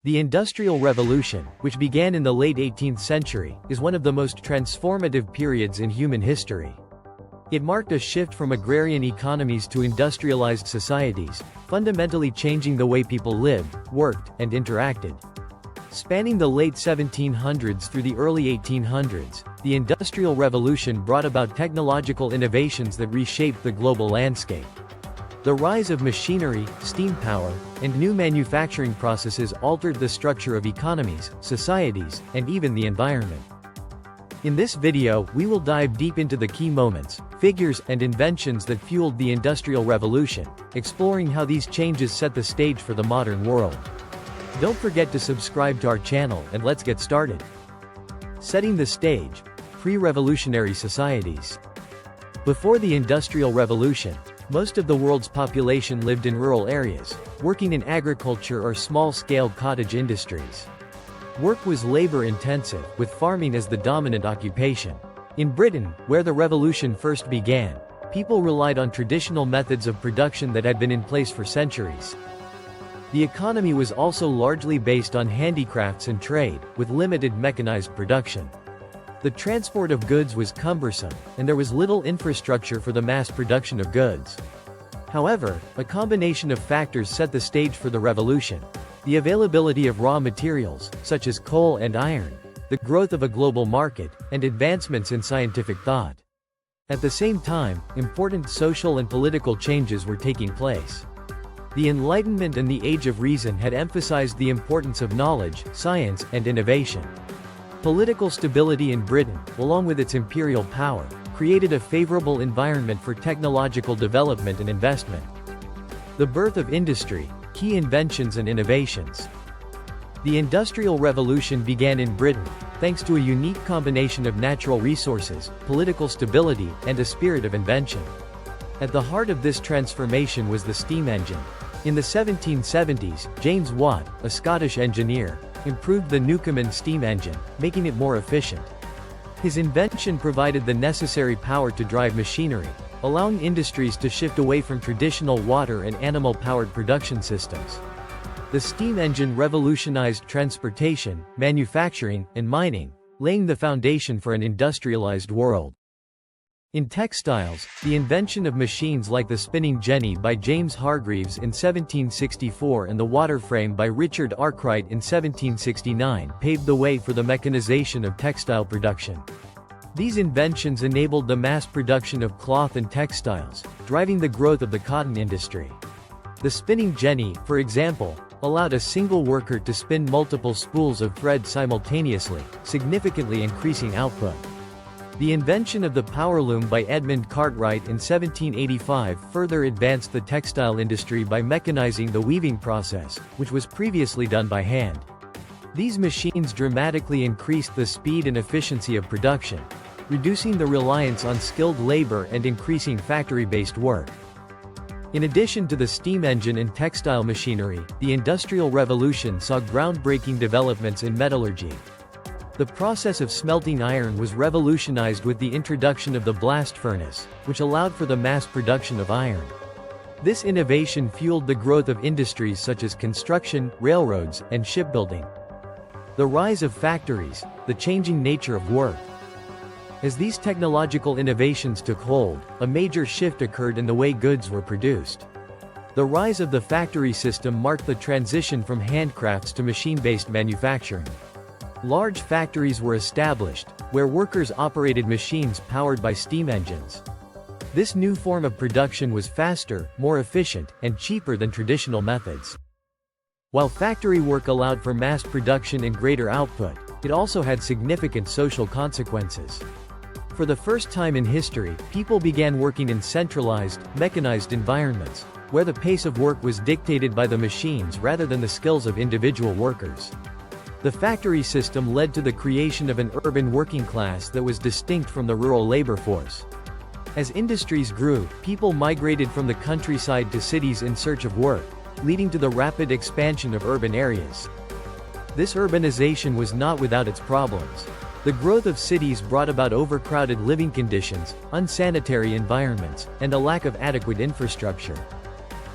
The Industrial Revolution, which began in the late 18th century, is one of the most transformative periods in human history. It marked a shift from agrarian economies to industrialized societies, fundamentally changing the way people lived, worked, and interacted. Spanning the late 1700s through the early 1800s, the Industrial Revolution brought about technological innovations that reshaped the global landscape. The rise of machinery, steam power, and new manufacturing processes altered the structure of economies, societies, and even the environment. In this video, we will dive deep into the key moments, figures, and inventions that fueled the Industrial Revolution, exploring how these changes set the stage for the modern world. Don't forget to subscribe to our channel and let's get started. Setting the stage: pre-revolutionary societies. Before the Industrial Revolution, most of the world's population lived in rural areas, working in agriculture or small-scale cottage industries. Work was labor-intensive, with farming as the dominant occupation. In Britain, where the revolution first began, people relied on traditional methods of production that had been in place for centuries. The economy was also largely based on handicrafts and trade, with limited mechanized production. The transport of goods was cumbersome, and there was little infrastructure for the mass production of goods. However, a combination of factors set the stage for the revolution: the availability of raw materials, such as coal and iron, the growth of a global market, and advancements in scientific thought. At the same time, important social and political changes were taking place. The Enlightenment and the Age of Reason had emphasized the importance of knowledge, science, and innovation. Political stability in Britain, along with its imperial power, created a favorable environment for technological development and investment. The birth of industry, key inventions and innovations. The Industrial Revolution began in Britain, thanks to a unique combination of natural resources, political stability, and a spirit of invention. At the heart of this transformation was the steam engine. In the 1770s, James Watt, a Scottish engineer, improved the Newcomen steam engine, making it more efficient. His invention provided the necessary power to drive machinery, allowing industries to shift away from traditional water and animal-powered production systems. The steam engine revolutionized transportation, manufacturing, and mining, laying the foundation for an industrialized world. In textiles, the invention of machines like the spinning jenny by James Hargreaves in 1764 and the water frame by Richard Arkwright in 1769 paved the way for the mechanization of textile production. These inventions enabled the mass production of cloth and textiles, driving the growth of the cotton industry. The spinning jenny, for example, allowed a single worker to spin multiple spools of thread simultaneously, significantly increasing output. The invention of the power loom by Edmund Cartwright in 1785 further advanced the textile industry by mechanizing the weaving process, which was previously done by hand. These machines dramatically increased the speed and efficiency of production, reducing the reliance on skilled labor and increasing factory-based work. In addition to the steam engine and textile machinery, the Industrial Revolution saw groundbreaking developments in metallurgy. The process of smelting iron was revolutionized with the introduction of the blast furnace, which allowed for the mass production of iron. This innovation fueled the growth of industries such as construction, railroads, and shipbuilding. The rise of factories, the changing nature of work. As these technological innovations took hold, a major shift occurred in the way goods were produced. The rise of the factory system marked the transition from handcrafts to machine-based manufacturing. Large factories were established, where workers operated machines powered by steam engines. This new form of production was faster, more efficient, and cheaper than traditional methods. While factory work allowed for mass production and greater output, it also had significant social consequences. For the first time in history, people began working in centralized, mechanized environments, where the pace of work was dictated by the machines rather than the skills of individual workers. The factory system led to the creation of an urban working class that was distinct from the rural labor force. As industries grew, people migrated from the countryside to cities in search of work, leading to the rapid expansion of urban areas. This urbanization was not without its problems. The growth of cities brought about overcrowded living conditions, unsanitary environments, and a lack of adequate infrastructure.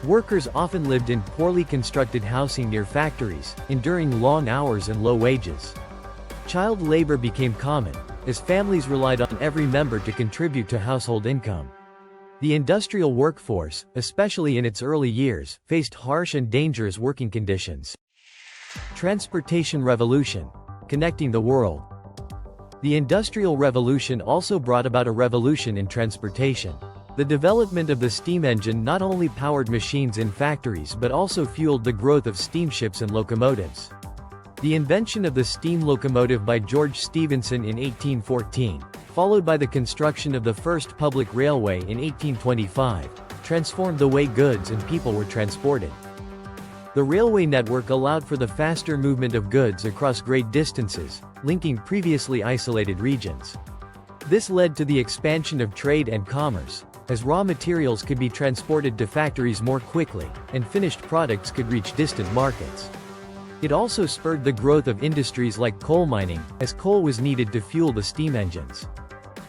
Workers often lived in poorly constructed housing near factories, enduring long hours and low wages. Child labor became common, as families relied on every member to contribute to household income. The industrial workforce, especially in its early years, faced harsh and dangerous working conditions. Transportation revolution. Connecting the world. The Industrial Revolution also brought about a revolution in transportation. The development of the steam engine not only powered machines in factories but also fueled the growth of steamships and locomotives. The invention of the steam locomotive by George Stephenson in 1814, followed by the construction of the first public railway in 1825, transformed the way goods and people were transported. The railway network allowed for the faster movement of goods across great distances, linking previously isolated regions. This led to the expansion of trade and commerce, as raw materials could be transported to factories more quickly, and finished products could reach distant markets. It also spurred the growth of industries like coal mining, as coal was needed to fuel the steam engines.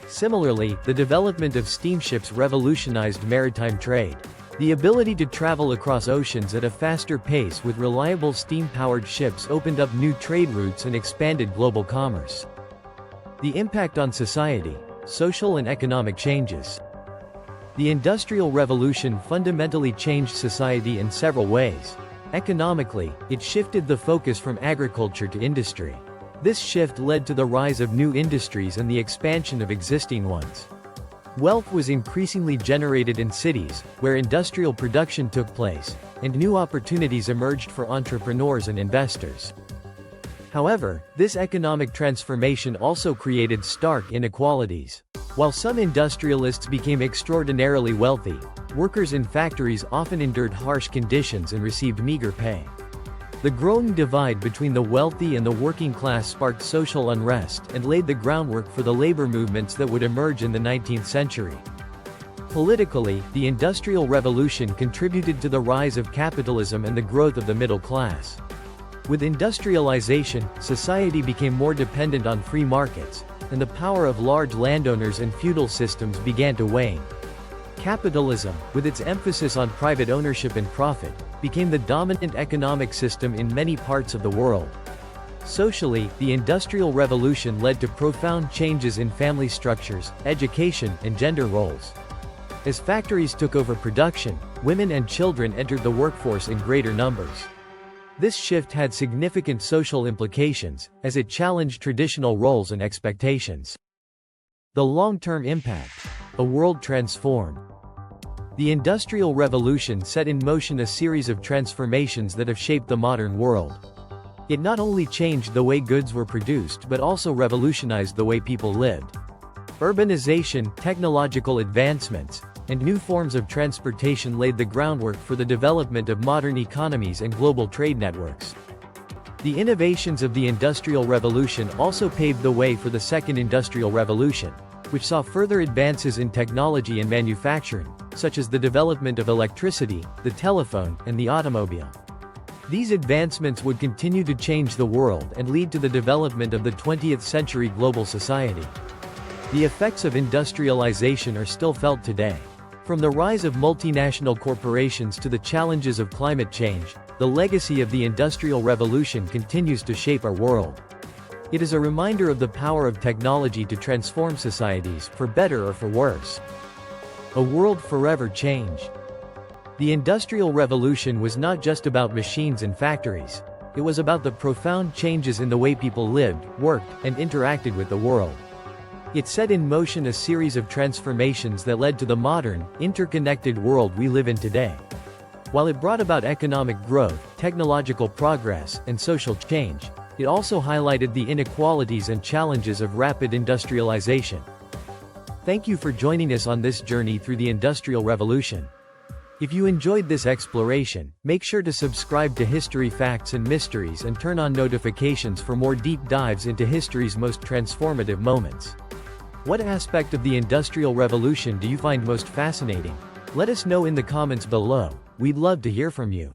Similarly, the development of steamships revolutionized maritime trade. The ability to travel across oceans at a faster pace with reliable steam-powered ships opened up new trade routes and expanded global commerce. The impact on society, social and economic changes. The Industrial Revolution fundamentally changed society in several ways. Economically, it shifted the focus from agriculture to industry. This shift led to the rise of new industries and the expansion of existing ones. Wealth was increasingly generated in cities, where industrial production took place, and new opportunities emerged for entrepreneurs and investors. However, this economic transformation also created stark inequalities. While some industrialists became extraordinarily wealthy, workers in factories often endured harsh conditions and received meager pay. The growing divide between the wealthy and the working class sparked social unrest and laid the groundwork for the labor movements that would emerge in the 19th century. Politically, the Industrial Revolution contributed to the rise of capitalism and the growth of the middle class. With industrialization, society became more dependent on free markets, and the power of large landowners and feudal systems began to wane. Capitalism, with its emphasis on private ownership and profit, became the dominant economic system in many parts of the world. Socially, the Industrial Revolution led to profound changes in family structures, education, and gender roles. As factories took over production, women and children entered the workforce in greater numbers. This shift had significant social implications, as it challenged traditional roles and expectations. The long-term impact. A world transformed. The Industrial Revolution set in motion a series of transformations that have shaped the modern world. It not only changed the way goods were produced but also revolutionized the way people lived. Urbanization, technological advancements, and new forms of transportation laid the groundwork for the development of modern economies and global trade networks. The innovations of the Industrial Revolution also paved the way for the Second Industrial Revolution, which saw further advances in technology and manufacturing, such as the development of electricity, the telephone, and the automobile. These advancements would continue to change the world and lead to the development of the 20th century global society. The effects of industrialization are still felt today. From the rise of multinational corporations to the challenges of climate change, the legacy of the Industrial Revolution continues to shape our world. It is a reminder of the power of technology to transform societies, for better or for worse. A world forever changed. The Industrial Revolution was not just about machines and factories. It was about the profound changes in the way people lived, worked, and interacted with the world. It set in motion a series of transformations that led to the modern, interconnected world we live in today. While it brought about economic growth, technological progress, and social change, it also highlighted the inequalities and challenges of rapid industrialization. Thank you for joining us on this journey through the Industrial Revolution. If you enjoyed this exploration, make sure to subscribe to History Facts and Mysteries and turn on notifications for more deep dives into history's most transformative moments. What aspect of the Industrial Revolution do you find most fascinating? Let us know in the comments below. We'd love to hear from you.